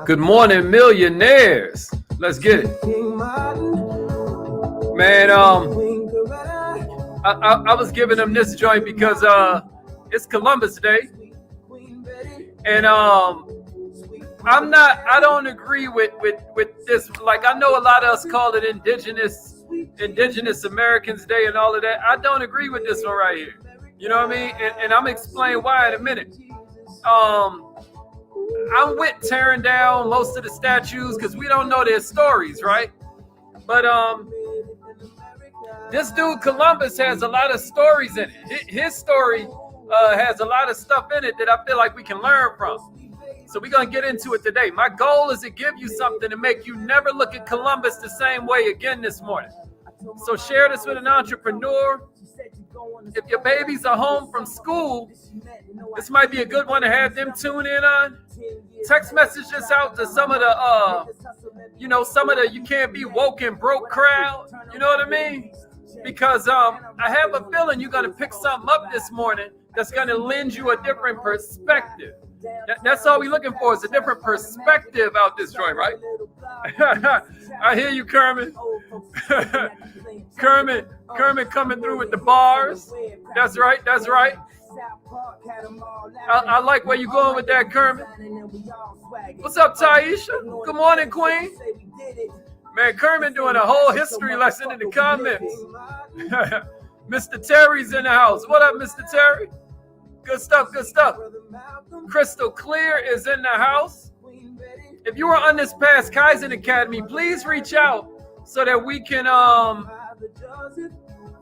Good morning, millionaires. Let's get it. Man, I was giving them this joint because it's Columbus Day. And I don't agree with this. Like, I know a lot of us call it Indigenous Americans Day and all of that. I don't agree with this one right here. You know what I mean? And I'm explaining why in a minute. I'm with tearing down most of the statues because we don't know their stories, right? But this dude Columbus has a lot of stories in it. His story has a lot of stuff in it that I feel like we can learn from. So we're going to get into it today. My goal is to give you something to make you never look at Columbus the same way again this morning. So share this with an entrepreneur. If your babies are home from school, this might be a good one to have them tune in on. Text message this out to some of the, you can't be woke and broke crowd. You know what I mean? Because I have a feeling you're going to pick something up this morning that's going to lend you a different perspective. That's all we're looking for is a different perspective out this joint, right? I hear you, Kermit. Kermit coming through with the bars. That's right. I like where you're going with that, Kermit. What's up, Taisha? Good morning, Queen. Man, Kermit doing a whole history lesson in the comments. Mr. Terry's in the house. What up, Mr. Terry? Good stuff. Crystal Clear is in the house. If you were on this past Kaizen Academy, please reach out so that we can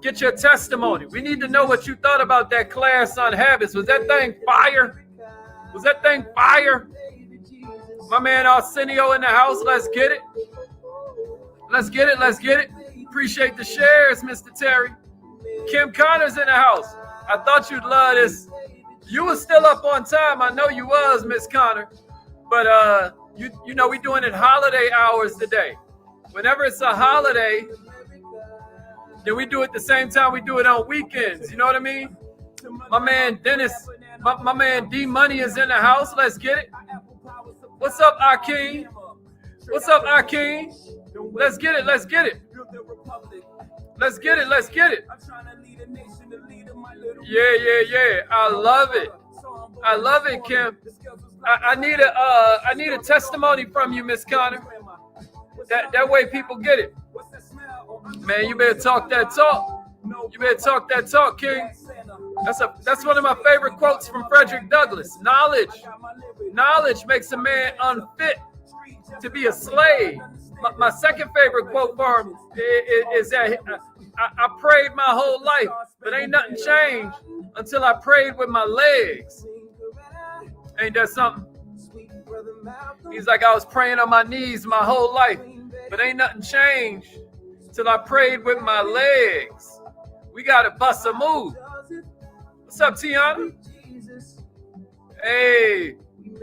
get your testimony. We need to know what you thought about that class on habits. Was that thing fire? My man Arsenio in the house. Let's get it. Appreciate the shares, Mr. Terry. Kim Connor's in the house. I thought you'd love this. You were still up on time. I know you was, Miss Connor. But you know we doing it holiday hours today. Whenever it's a holiday, then we do it the same time we do it on weekends. You know what I mean? My man Dennis, my man D Money is in the house. Let's get it. What's up, Akeem? Let's get it. Let's get it. Yeah. I love it, Kim. I need a testimony from you, Miss Connor. That way people get it. Man, you better talk that talk, King. That's one of my favorite quotes from Frederick Douglass. Knowledge makes a man unfit to be a slave. My second favorite quote for him is that I prayed my whole life, but ain't nothing changed until I prayed with my legs. Ain't that something? He's like, I was praying on my knees my whole life, but ain't nothing changed till I prayed with my legs. We got to bust a move. What's up, Tiana? Hey,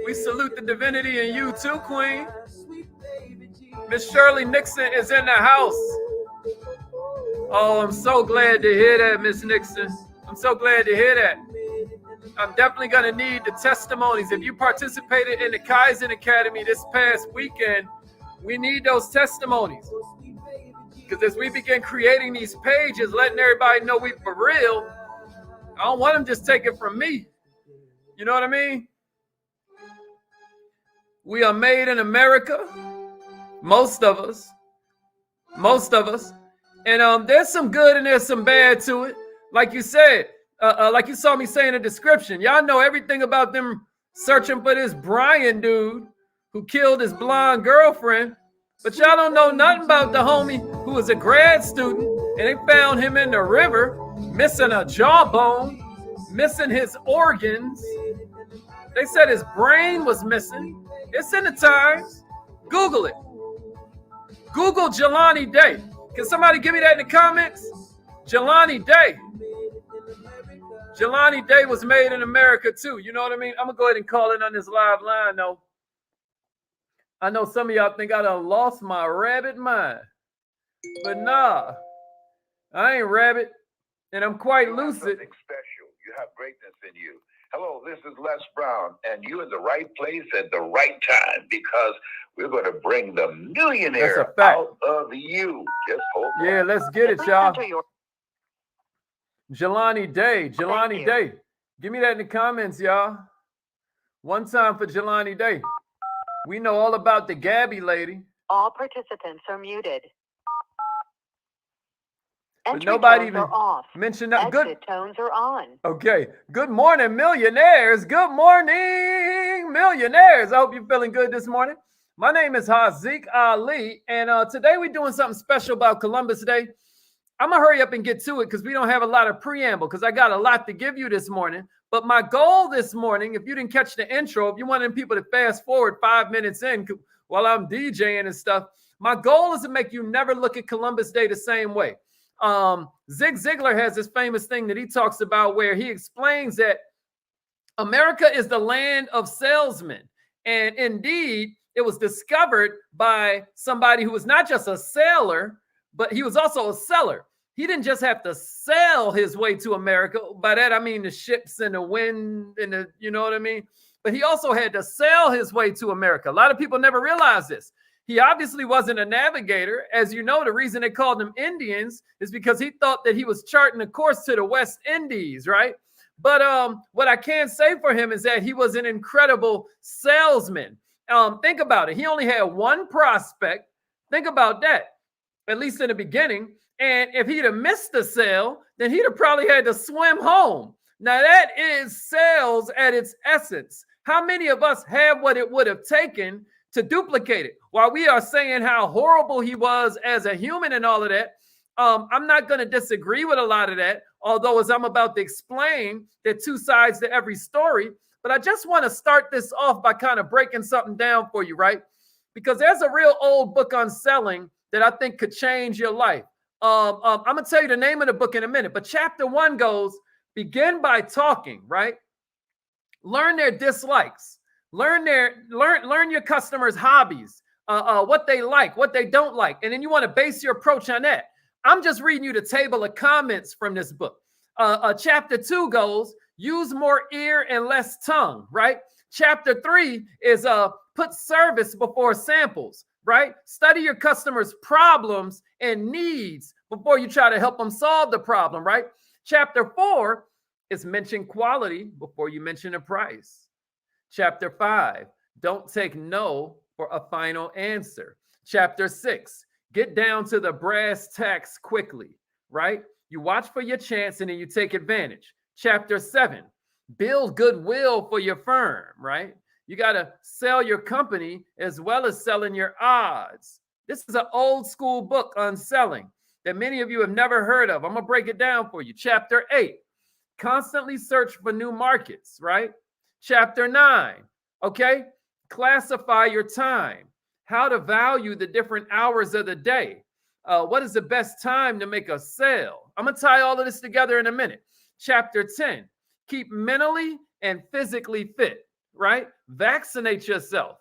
we salute the divinity in you too, Queen. Miss Shirley Nixon is in the house. Oh, I'm so glad to hear that, Miss Nixon. I'm so glad to hear that. I'm definitely going to need the testimonies. If you participated in the Kaizen Academy this past weekend, we need those testimonies. Because as we begin creating these pages, letting everybody know we for real, I don't want them just take it from me. You know what I mean? We are made in America. Most of us. And there's some good and there's some bad to it. Like you said, like you saw me say in the description, y'all know everything about them searching for this Brian dude who killed his blonde girlfriend. But y'all don't know nothing about the homie who was a grad student and they found him in the river, missing a jawbone, missing his organs. They said his brain was missing. It's in the Times. Google it. Google Jelani Day. Can somebody give me that in the comments? Jelani Day. Jelani Day was made in America too. You know what I mean? I'm going to go ahead and call it on this live line though. I know some of y'all think I done lost my rabbit mind. But nah, I ain't rabbit. And I'm quite lucid. Something special. You have greatness in you. Hello, this is Les Brown, and you're in the right place at the right time because we're going to bring the millionaire out of you. Just hold on. Yeah, let's get it, y'all. Jelani Day. Jelani Day. Give me that in the comments, y'all. One time for Jelani Day. We know all about the Gabby lady. All participants are muted. But nobody even mentioned that. Exit tones are on. Okay. Good morning, millionaires. Good morning, millionaires. I hope you're feeling good this morning. My name is Haziq Ali, and today we're doing something special about Columbus Day. I'm going to hurry up and get to it because we don't have a lot of preamble because I got a lot to give you this morning. But my goal this morning, if you didn't catch the intro, if you wanted people to fast forward 5 minutes in while I'm DJing and stuff, my goal is to make you never look at Columbus Day the same way. Zig Ziglar has this famous thing that he talks about where he explains that America is the land of salesmen. And indeed, it was discovered by somebody who was not just a sailor, but he was also a seller. He didn't just have to sell his way to America. By that, I mean the ships and the wind and the, you know what I mean? But he also had to sell his way to America. A lot of people never realize this. He obviously wasn't a navigator. As you know, the reason they called them Indians is because he thought that he was charting a course to the West Indies, right? But what I can say for him is that he was an incredible salesman. Think about it. He only had one prospect. Think about that, at least in the beginning. And if he'd have missed the sale, then he'd have probably had to swim home. Now, that is sales at its essence. How many of us have what it would have taken to duplicate it? While we are saying how horrible he was as a human and all of that, I'm not going to disagree with a lot of that, although as I'm about to explain, there are two sides to every story. But I just want to start this off by kind of breaking something down for you, right? Because there's a real old book on selling that I think could change your life. I'm going to tell you the name of the book in a minute, but chapter 1 goes, begin by talking, right? Learn their dislikes. Learn your customers' hobbies, what they like, what they don't like. And then you want to base your approach on that. I'm just reading you the table of comments from this book. Chapter 2 goes, use more ear and less tongue, right? Chapter 3 is put service before samples, right? Study your customers' problems and needs before you try to help them solve the problem, right? Chapter 4 is mention quality before you mention a price. Chapter 5, don't take no for a final answer. Chapter 6, get down to the brass tacks quickly, right? You watch for your chance and then you take advantage. Chapter 7, build goodwill for your firm, right? You got to sell your company as well as selling your odds. This is an old school book on selling that many of you have never heard of. I'm going to break it down for you. Chapter 8, constantly search for new markets, right? Chapter 9, okay? Classify your time. How to value the different hours of the day. What is the best time to make a sale? I'm going to tie all of this together in a minute. Chapter 10, keep mentally and physically fit, right? Vaccinate yourself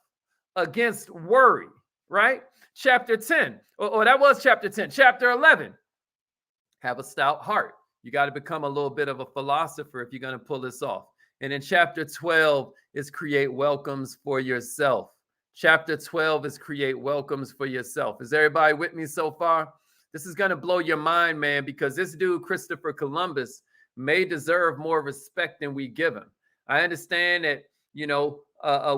against worry, right? Chapter 10, that was chapter 10. Chapter 11, have a stout heart. You got to become a little bit of a philosopher if you're going to pull this off. And then chapter 12 is create welcomes for yourself. Chapter 12 is create welcomes for yourself. Is everybody with me so far? This is going to blow your mind, man, because this dude, Christopher Columbus, may deserve more respect than we give him. I understand that, you know,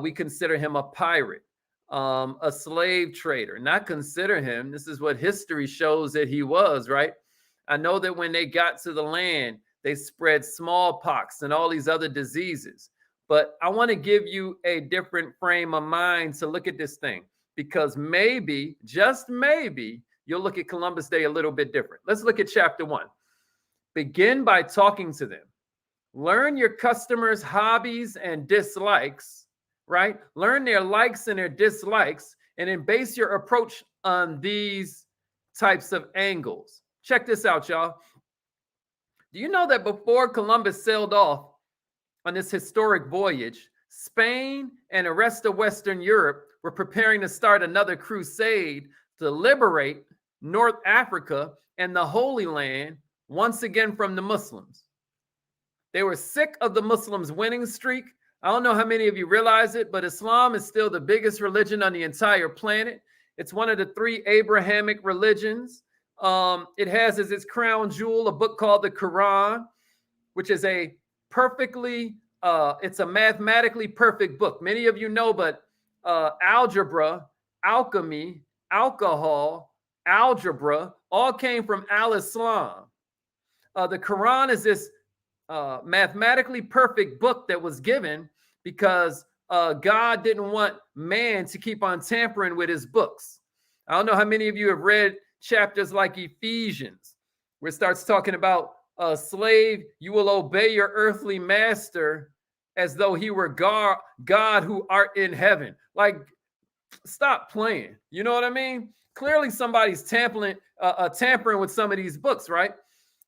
we consider him a pirate, a slave trader. Not consider him. This is what history shows that he was, right? I know that when they got to the land, they spread smallpox and all these other diseases. But I want to give you a different frame of mind to look at this thing, because maybe, just maybe, you'll look at Columbus Day a little bit different. Let's look at chapter 1. Begin by talking to them. Learn your customers' hobbies and dislikes, right? Learn their likes and their dislikes, and then base your approach on these types of angles. Check this out, y'all. Do you know that before Columbus sailed off on this historic voyage, Spain and the rest of Western Europe were preparing to start another crusade to liberate North Africa and the Holy Land once again from the Muslims? They were sick of the Muslims' winning streak. I don't know how many of you realize it, but Islam is still the biggest religion on the entire planet. It's one of the 3 Abrahamic religions. It has as its crown jewel a book called the Quran, which is a perfectly, it's a mathematically perfect book. Many of you know, but algebra, alchemy, alcohol, algebra, all came from al-Islam. The Quran is this mathematically perfect book that was given because God didn't want man to keep on tampering with his books. I don't know how many of you have read chapters like Ephesians, where it starts talking about a slave, you will obey your earthly master as though he were God who art in heaven. Like, stop playing. You know what I mean? Clearly somebody's tampering with some of these books, right?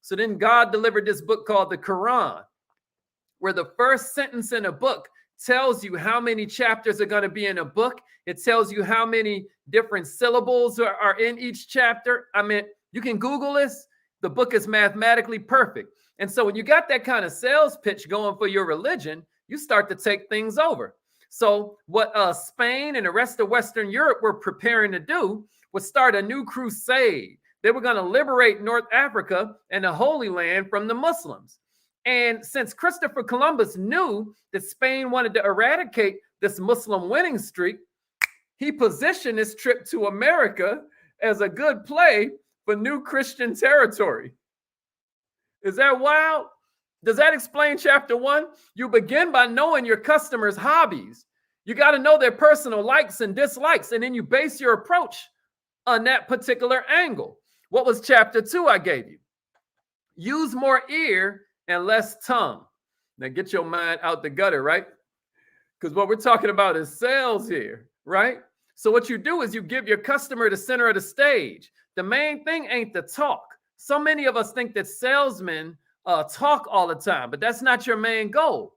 So then God delivered this book called the Quran, where the first sentence in a book tells you how many chapters are going to be in a book. It tells you how many different syllables are in each chapter. I mean, you can Google this. The book is mathematically perfect. And so when you got that kind of sales pitch going for your religion, you start to take things over. So what Spain and the rest of Western Europe were preparing to do was start a new crusade. They were going to liberate North Africa and the Holy Land from the Muslims. And since Christopher Columbus knew that Spain wanted to eradicate this Muslim winning streak, he positioned this trip to America as a good play for new Christian territory. Is that wild? Does that explain chapter 1? You begin by knowing your customers' hobbies. You got to know their personal likes and dislikes, and then you base your approach on that particular angle. What was chapter 2 I gave you? Use more ear and less tongue. Now get your mind out the gutter, right? Because what we're talking about is sales here, right? So what you do is you give your customer the center of the stage. The main thing ain't the talk. So many of us think that salesmen talk all the time, but that's not your main goal.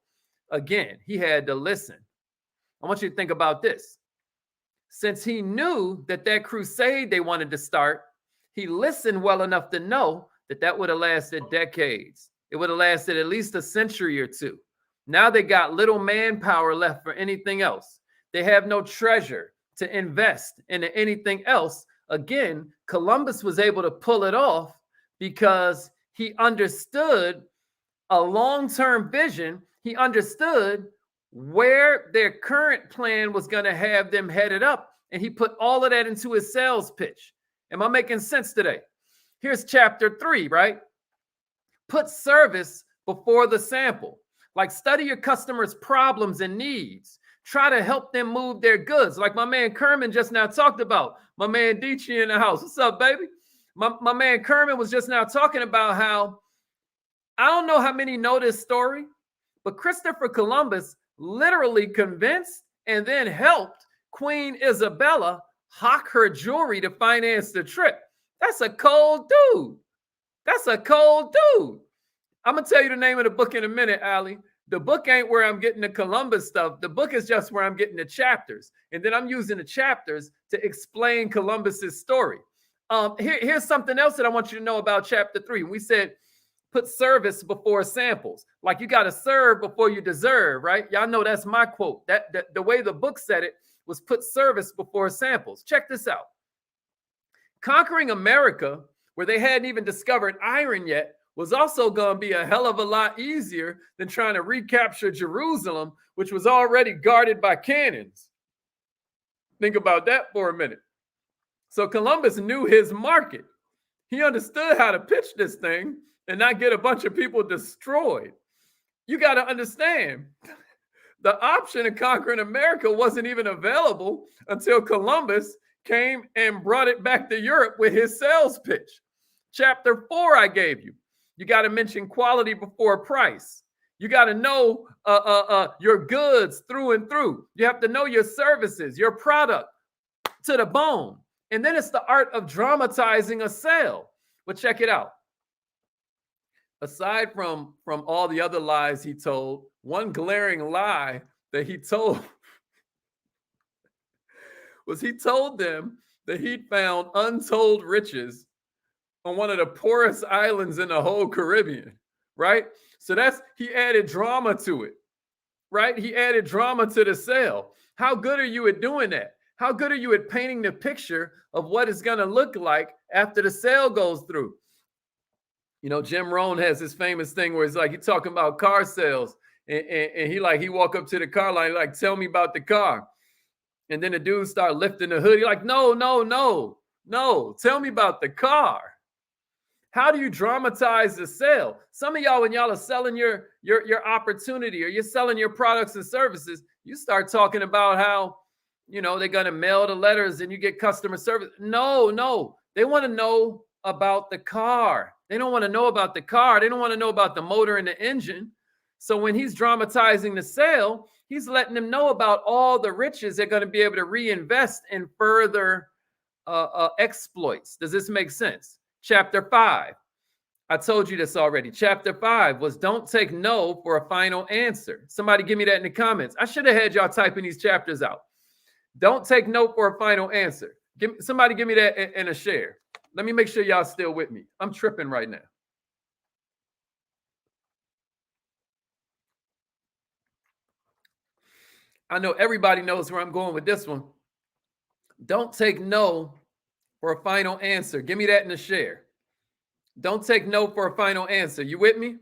Again, he had to listen. I want you to think about this. Since he knew that crusade they wanted to start, he listened well enough to know that that would have lasted decades. It would have lasted at least a century or two. Now they got little manpower left for anything else. They have no treasure to invest into anything else. Again, Columbus was able to pull it off because he understood a long-term vision. He understood where their current plan was going to have them headed up, and he put all of that into his sales pitch. Am I making sense today? Here's chapter 3, right? Put service before the sample. Like, study your customers' problems and needs. Try to help them move their goods. Like my man Kerman just now talked about. My man Dichi in the house. What's up, baby? My man Kerman was just now talking about how, I don't know how many know this story, but Christopher Columbus literally convinced and then helped Queen Isabella hawk her jewelry to finance the trip. That's a cold dude. That's a cold dude. I'm going to tell you the name of the book in a minute, Ali. The book ain't where I'm getting the Columbus stuff. The book is just where I'm getting the chapters. And then I'm using the chapters to explain Columbus's story. Here's something else that I want you to know about chapter 3. We said, put service before samples. Like, you got to serve before you deserve, right? Y'all know that's my quote. The way the book said it was put service before samples. Check this out. Conquering America, where they hadn't even discovered iron yet, was also going to be a hell of a lot easier than trying to recapture Jerusalem, which was already guarded by cannons. Think about that for a minute. So Columbus knew his market. He understood how to pitch this thing and not get a bunch of people destroyed. You got to understand, the option of conquering America wasn't even available until Columbus came and brought it back to Europe with his sales pitch. Chapter 4 I gave you. You got to mention quality before price. You got to know your goods through and through. You have to know your services, your product to the bone. And then it's the art of dramatizing a sale. But check it out. Aside from all the other lies he told, one glaring lie that he told was he told them that he'd found untold riches on one of the poorest islands in the whole Caribbean, right? So he added drama to it, right? He added drama to the sale. How good are you at doing that? How good are you at painting the picture of what it's going to look like after the sale goes through? You know, Jim Rohn has this famous thing where it's like, he's talking about car sales, and he walk up to the car line, like, tell me about the car. And then the dude start lifting the hood. You're like, no, tell me about the car. How do you dramatize the sale? Some of y'all, when y'all are selling your opportunity, or you're selling your products and services, you start talking about how, you know, they're going to mail the letters and you get customer service. No. They want to know about the car. They don't want to know about the car. They don't want to know about the motor and the engine. So when he's dramatizing the sale, he's letting them know about all the riches they're going to be able to reinvest in further exploits. Does this make sense? Chapter 5. I told you this already. Chapter 5 was don't take no for a final answer. Somebody give me that in the comments. I should have had y'all typing these chapters out. Don't take no for a final answer. Somebody give me that in a share. Let me make sure y'all still with me. I'm tripping right now. I know everybody knows where I'm going with this one. Don't take no for a final answer. Give me that in the share. Don't take no for a final answer. You with me?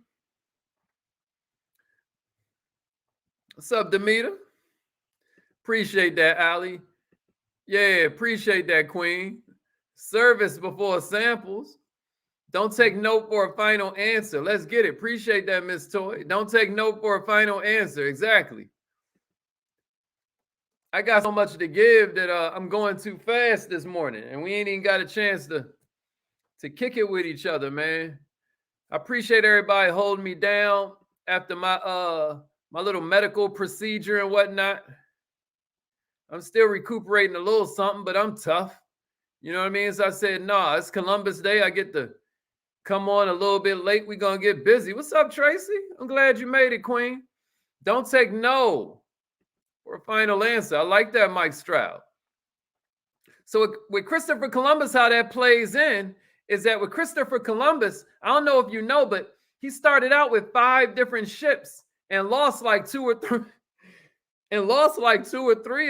What's up, Demeter? Appreciate that, Ali. Yeah, appreciate that, Queen. Service before samples. Don't take no for a final answer. Let's get it. Appreciate that, Miss Toy. Don't take no for a final answer. Exactly. I got so much to give that I'm going too fast this morning, and we ain't even got a chance to kick it with each other, man. I appreciate everybody holding me down after my my little medical procedure and whatnot. I'm still recuperating a little something, but I'm tough. You know what I mean? So I said, nah, it's Columbus Day. I get to come on a little bit late. We're going to get busy. What's up, Tracy? I'm glad you made it, Queen. Don't take no for a final answer. I like that, Mike Stroud. So with Christopher Columbus, how that plays in is that with Christopher Columbus, I don't know if you know, but he started out with 5 different ships and lost like 2 or 3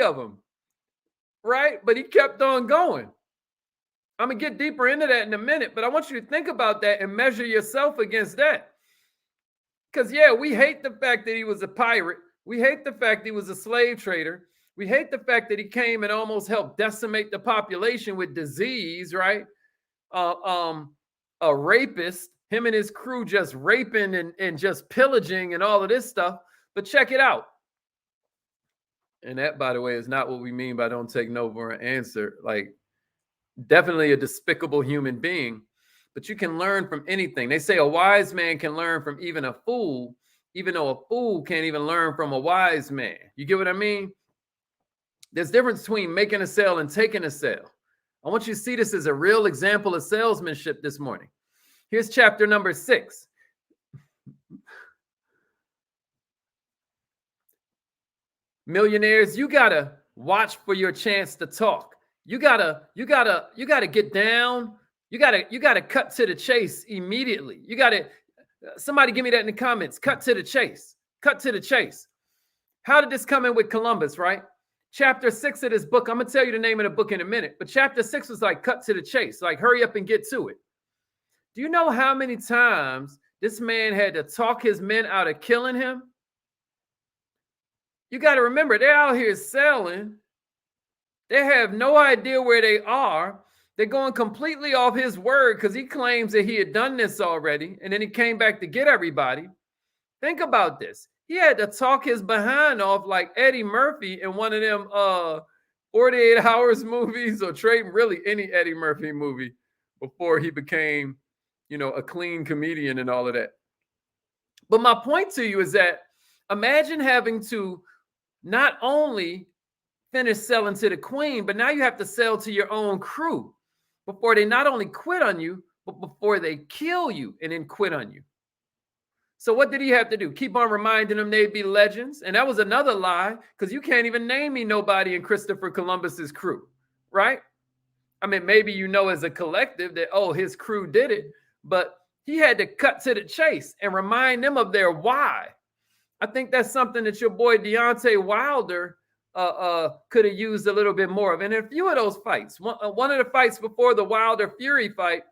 of them, right? But he kept on going. I'm going to get deeper into that in a minute, but I want you to think about that and measure yourself against that. Because, yeah, we hate the fact that he was a pirate. We hate the fact that he was a slave trader. We hate the fact that he came and almost helped decimate the population with disease, right? A rapist, him and his crew just raping and just pillaging and all of this stuff. But check it out. And that, by the way, is not what we mean by don't take no for an answer. Like, definitely a despicable human being, but you can learn from anything. They say a wise man can learn from even a fool, even though a fool can't even learn from a wise man. You get what I mean? There's a difference between making a sale and taking a sale. I want you to see this as a real example of salesmanship this morning. Here's chapter number 6. Millionaires, you gotta watch for your chance to talk. You gotta get down. You gotta cut to the chase immediately. Somebody give me that in the comments. Cut to the chase. Cut to the chase. How did this come in with Columbus, right? Chapter 6 of this book, I'm gonna tell you the name of the book in a minute, but chapter 6 was like cut to the chase, like hurry up and get to it. Do you know how many times this man had to talk his men out of killing him? You got to remember, they're out here selling. They have no idea where they are. They're going completely off his word because he claims that he had done this already, and then he came back to get everybody. Think about this. He had to talk his behind off like Eddie Murphy in one of them 48 Hours movies, or trade really any Eddie Murphy movie before he became, you know, a clean comedian and all of that. But my point to you is that imagine having to not only finish selling to the queen, but now you have to sell to your own crew before they not only quit on you, but before they kill you and then quit on you. So what did he have to do? Keep on reminding them they'd be legends. And that was another lie, because you can't even name me nobody in Christopher Columbus's crew, right? I mean, maybe you know as a collective that, oh, his crew did it, but He had to cut to the chase and remind them of their why. I think that's something that your boy Deontay Wilder could have used a little bit more of. And in a few of those fights, one of the fights before the Wilder Fury fight,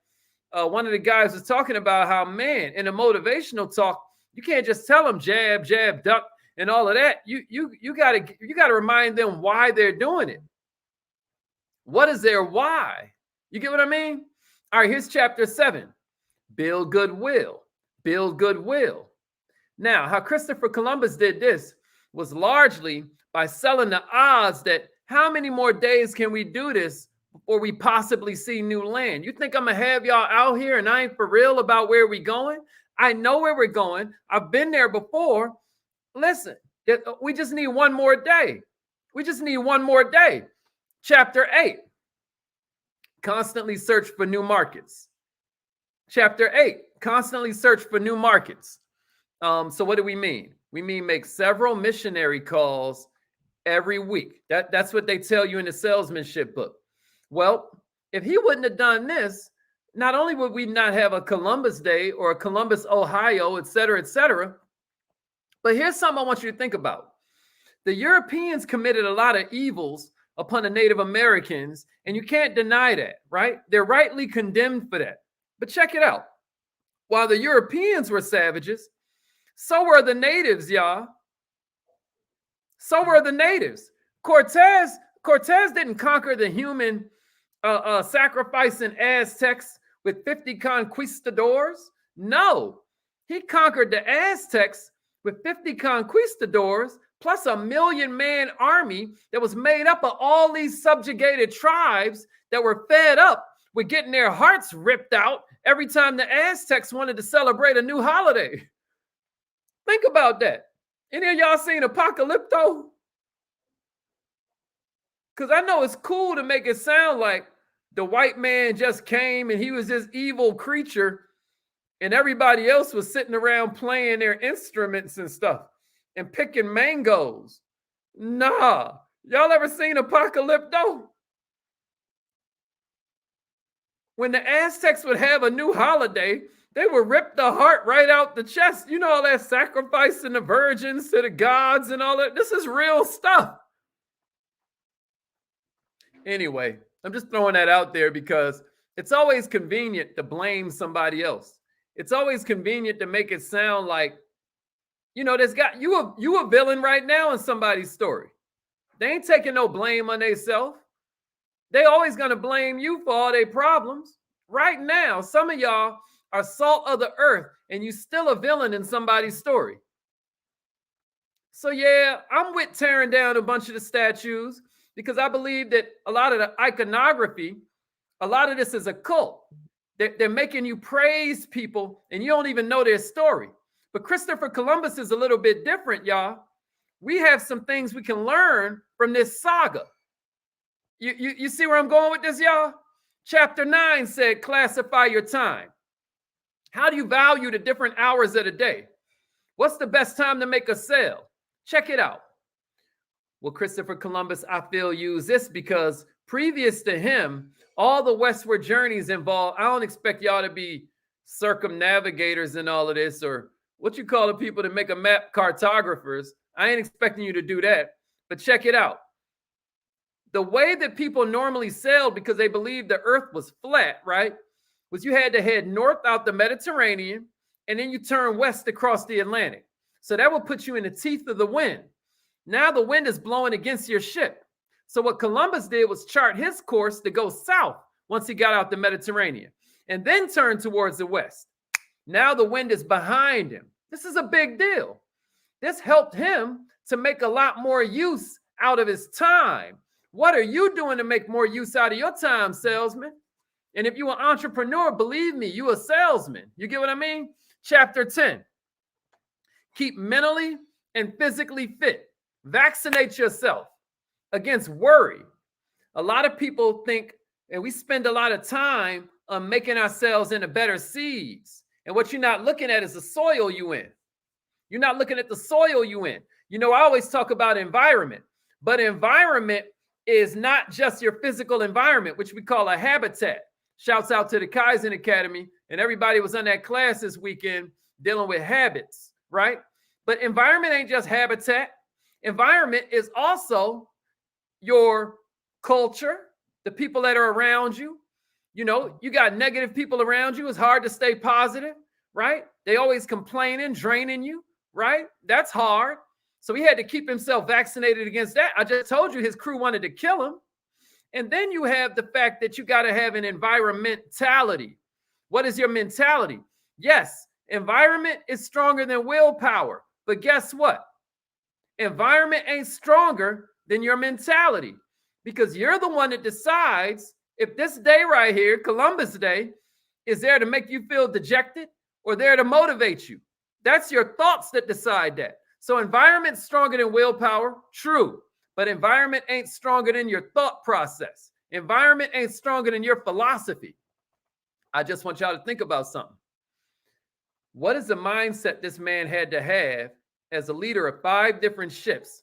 one of the guys was talking about how, man, in a motivational talk, you can't just tell them jab, jab, duck, and all of that. You gotta remind them why they're doing it. What is their why? You get what I mean? All right, here's chapter 7. Build goodwill. Build goodwill. Now, how Christopher Columbus did this was largely by selling the odds that how many more days can we do this before we possibly see new land? You think I'm going to have y'all out here and I ain't for real about where we going? I know where we're going. I've been there before. Listen, we just need one more day. We just need one more day. Chapter 8. Constantly search for new markets. Chapter 8. Constantly search for new markets. So what do we mean? We mean make several missionary calls every week. That's what they tell you in the salesmanship book. Well, if he wouldn't have done this, not only would we not have a Columbus Day or a Columbus, Ohio, et cetera, but here's something I want you to think about. The Europeans committed a lot of evils upon the Native Americans, and you can't deny that, right? They're rightly condemned for that. But check it out. While the Europeans were savages, so were the natives, y'all. So were the natives. Cortez didn't conquer the human sacrificing Aztecs with 50 conquistadors. No, he conquered the Aztecs with 50 conquistadors plus a 1,000,000-man army that was made up of all these subjugated tribes that were fed up with getting their hearts ripped out every time the Aztecs wanted to celebrate a new holiday. Think about that. Any of y'all seen Apocalypto? Because I know it's cool to make it sound like the white man just came and he was this evil creature and everybody else was sitting around playing their instruments and stuff and picking mangoes. Nah. Y'all ever seen Apocalypto? When the Aztecs would have a new holiday, they would rip the heart right out the chest. You know, all that sacrificing the virgins to the gods and all that. This is real stuff. Anyway, I'm just throwing that out there because it's always convenient to blame somebody else. It's always convenient to make it sound like, you know, you a villain right now in somebody's story. They ain't taking no blame on themselves. They always gonna blame you for all their problems. Right now, some of y'all are salt of the earth and you still a villain in somebody's story. So yeah, I'm with tearing down a bunch of the statues because I believe that a lot of the iconography, a lot of this is a cult. They're making you praise people and you don't even know their story. But Christopher Columbus is a little bit different, y'all. We have some things we can learn from this saga. You see where I'm going with this, y'all? Chapter 9 said, classify your time. How do you value the different hours of the day? What's the best time to make a sale? Check it out. Well, Christopher Columbus, I feel, used this because previous to him, all the westward journeys involved, I don't expect y'all to be circumnavigators and all of this, or what you call the people that make a map, cartographers. I ain't expecting you to do that, but check it out. The way that people normally sailed because they believed the earth was flat, right, was you had to head north out the Mediterranean, and then you turn west across the Atlantic. So that would put you in the teeth of the wind. Now the wind is blowing against your ship. So what Columbus did was chart his course to go south once he got out the Mediterranean, and then turn towards the west. Now the wind is behind him. This is a big deal. This helped him to make a lot more use out of his time. What are you doing to make more use out of your time, salesman? And if you're an entrepreneur, believe me, you a salesman. You get what I mean? Chapter 10. Keep mentally and physically fit. Vaccinate yourself against worry. A lot of people think, and we spend a lot of time on making ourselves into better seeds. And what you're not looking at is the soil you in. You're not looking at the soil you in. You know, I always talk about environment, but environment is not just your physical environment, which we call a habitat. Shouts out to the Kaizen Academy. And everybody was on that class this weekend dealing with habits, right? But environment ain't just habitat. Environment is also your culture, the people that are around you. You know, you got negative people around you. It's hard to stay positive, right? They always complaining, draining you, right? That's hard. So he had to keep himself vaccinated against that. I just told you his crew wanted to kill him. And then you have the fact that you got to have an environmentality. What is your mentality? Yes, environment is stronger than willpower. But guess what? Environment ain't stronger than your mentality, because you're the one that decides if this day right here, Columbus Day, is there to make you feel dejected or there to motivate you. That's your thoughts that decide that. So environment's stronger than willpower, true. But environment ain't stronger than your thought process. Environment ain't stronger than your philosophy. I just want y'all to think about something. What is the mindset this man had to have as a leader of 5 different ships?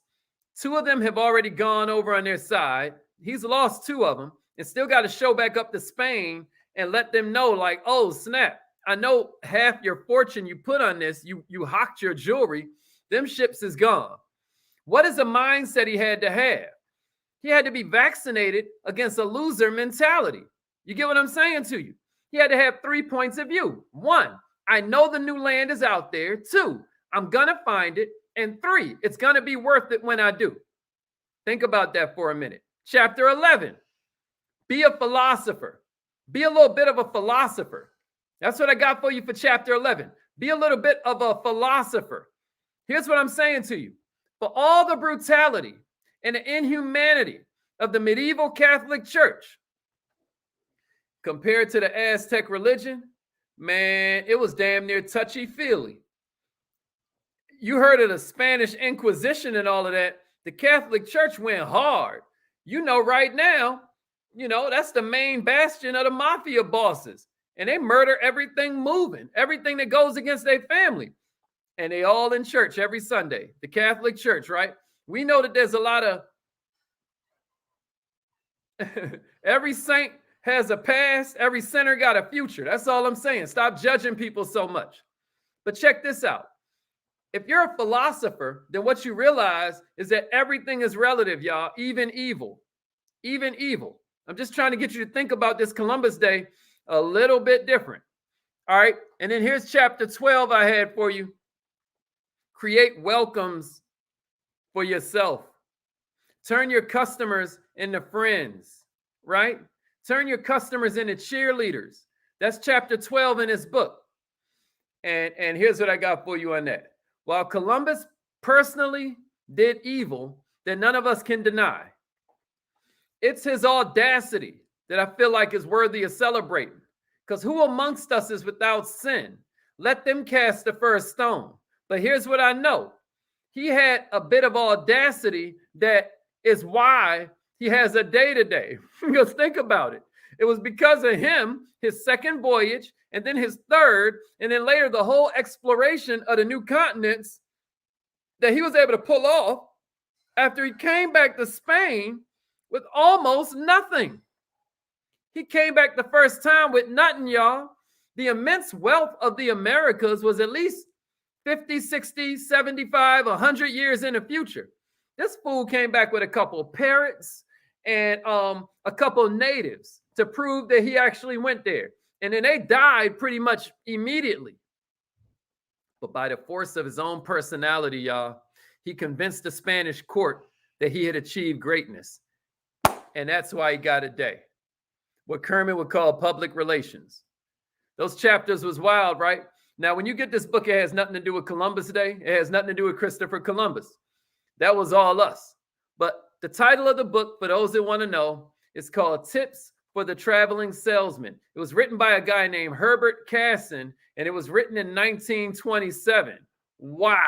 2 of them have already gone over on their side. He's lost 2 of them and still got to show back up to Spain and let them know, like, oh, snap. I know half your fortune you put on this. You hocked your jewelry. Them ships is gone. What is the mindset he had to have? He had to be vaccinated against a loser mentality. You get what I'm saying to you? He had to have 3 points of view. 1, I know the new land is out there. 2, I'm going to find it. And 3, it's going to be worth it when I do. Think about that for a minute. Chapter 11, be a philosopher. Be a little bit of a philosopher. That's what I got for you for chapter 11. Be a little bit of a philosopher. Here's what I'm saying to you. For all the brutality and the inhumanity of the medieval Catholic Church compared to the Aztec religion, man, it was damn near touchy-feely. You heard of the Spanish Inquisition and all of that. The Catholic Church went hard. You know, right now, you know, that's the main bastion of the mafia bosses. And they murder everything moving, everything that goes against their family. And they all in church every Sunday. The Catholic Church, right? We know that there's a lot of... every saint has a past. Every sinner got a future. That's all I'm saying. Stop judging people so much. But check this out. If you're a philosopher, then what you realize is that everything is relative, y'all, even evil. Even evil. I'm just trying to get you to think about this Columbus Day a little bit different. All right. And then here's chapter 12 I had for you. Create welcomes for yourself. Turn your customers into friends, right? Turn your customers into cheerleaders. That's chapter 12 in this book. And here's what I got for you on that. While Columbus personally did evil that none of us can deny, it's his audacity that I feel like is worthy of celebrating. Because who amongst us is without sin? Let them cast the first stone. But here's what I know. He had a bit of audacity that is why he has a day-to-day. Because think about it. It was because of him, his second voyage, and then his third, and then later the whole exploration of the new continents that he was able to pull off after he came back to Spain with almost nothing. He came back the first time with nothing, y'all. The immense wealth of the Americas was at least 50, 60, 75, 100 years in the future. This fool came back with a couple of parrots and a couple of natives to prove that he actually went there. And then they died pretty much immediately. But by the force of his own personality, y'all, he convinced the Spanish court that he had achieved greatness. And that's why he got a day. What Kermit would call public relations. Those chapters was wild, right? Now, when you get this book, it has nothing to do with Columbus Day. It has nothing to do with Christopher Columbus. That was all us. But the title of the book, for those that want to know, is called Tips for the Traveling Salesman. It was written by a guy named Herbert Casson, and it was written in 1927. Wow.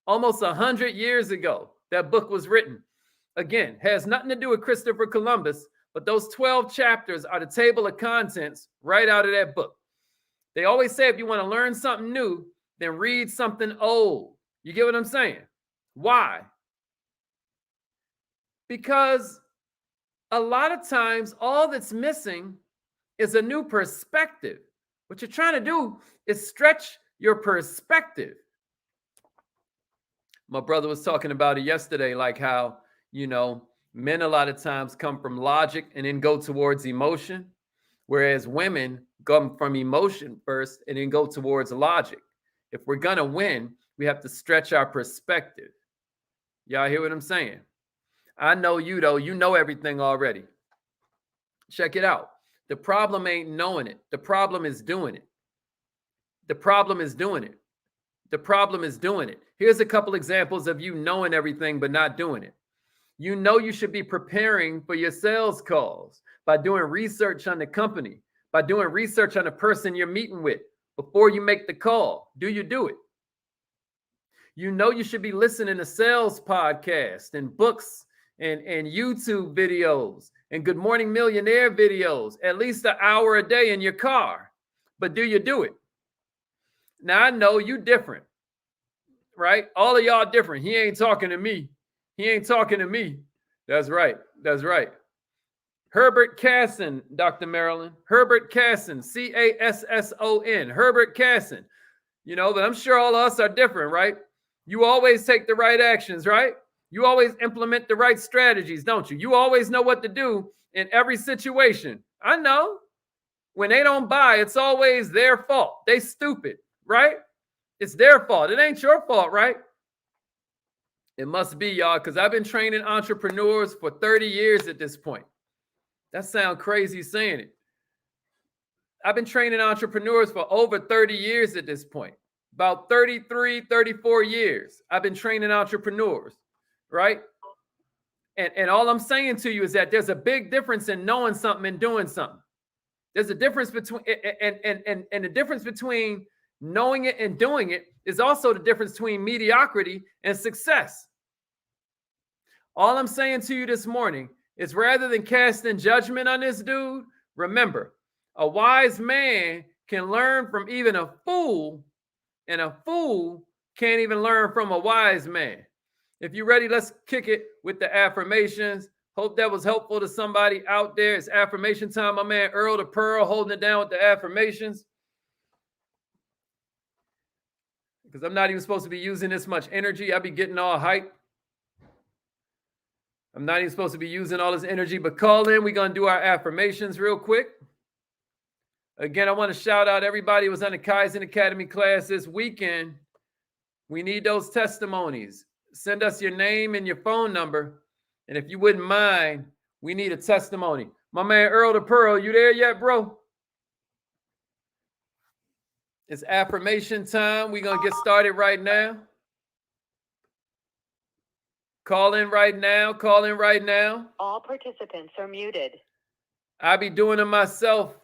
Almost 100 years ago, that book was written. Again, has nothing to do with Christopher Columbus, but those 12 chapters are the table of contents right out of that book. They always say if you want to learn something new, then read something old. You get what I'm saying? Why? Because a lot of times all that's missing is a new perspective. What you're trying to do is stretch your perspective. My brother was talking about it yesterday, like how, men a lot of times come from logic and then go towards emotion, whereas women come from emotion first and then go towards logic. If we're going to win, we have to stretch our perspective. Y'all hear what I'm saying? I know you, though. You know everything already. Check it out. The problem ain't knowing it. The problem is doing it. The problem is doing it. The problem is doing it. Here's a couple examples of you knowing everything but not doing it. You know you should be preparing for your sales calls by doing research on the company, by doing research on the person you're meeting with before you make the call. Do you do it? You know you should be listening to sales podcasts and books and YouTube videos and Good Morning Millionaire videos at least an hour a day in your car. But do you do it? Now, I know you different, right? All of y'all different. He ain't talking to me. He ain't talking to me. That's right. That's right. Herbert Casson, Dr. Marilyn. Herbert Casson, Casson. Herbert Casson. But I'm sure all of us are different, right? You always take the right actions, right? You always implement the right strategies, don't you? You always know what to do in every situation. I know. When they don't buy, it's always their fault. They stupid, right? It's their fault. It ain't your fault, right? It must be, y'all, because I've been training entrepreneurs for 30 years at this point. That sounds crazy saying it. I've been training entrepreneurs for over 30 years at this point. About 33, 34 years. I've been training entrepreneurs, right? And all I'm saying to you is that there's a big difference in knowing something and doing something. There's a difference between, and the difference between knowing it and doing it is also the difference between mediocrity and success. All I'm saying to you this morning is rather than casting judgment on this dude, remember, a wise man can learn from even a fool, and a fool can't even learn from a wise man. If you're ready, let's kick it with the affirmations. Hope that was helpful to somebody out there. It's affirmation time. My man Earl the Pearl holding it down with the affirmations. Because I'm not even supposed to be using this much energy. I'll be getting all hyped. I'm not even supposed to be using all this energy, but call in. We're going to do our affirmations real quick. Again, I want to shout out everybody who was on the Kaizen Academy class this weekend. We need those testimonies. Send us your name and your phone number. And if you wouldn't mind, we need a testimony. My man Earl the Pearl, you there yet, bro? It's affirmation time. We're going to get started right now. Call in right now. Call in right now. All participants are muted. I'll be doing it myself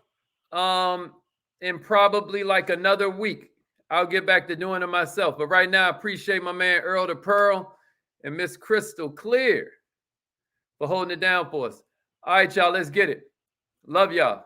in probably like another week. I'll get back to doing it myself. But right now, I appreciate my man Earl the Pearl and Miss Crystal Clear for holding it down for us. All right, y'all, let's get it. Love y'all.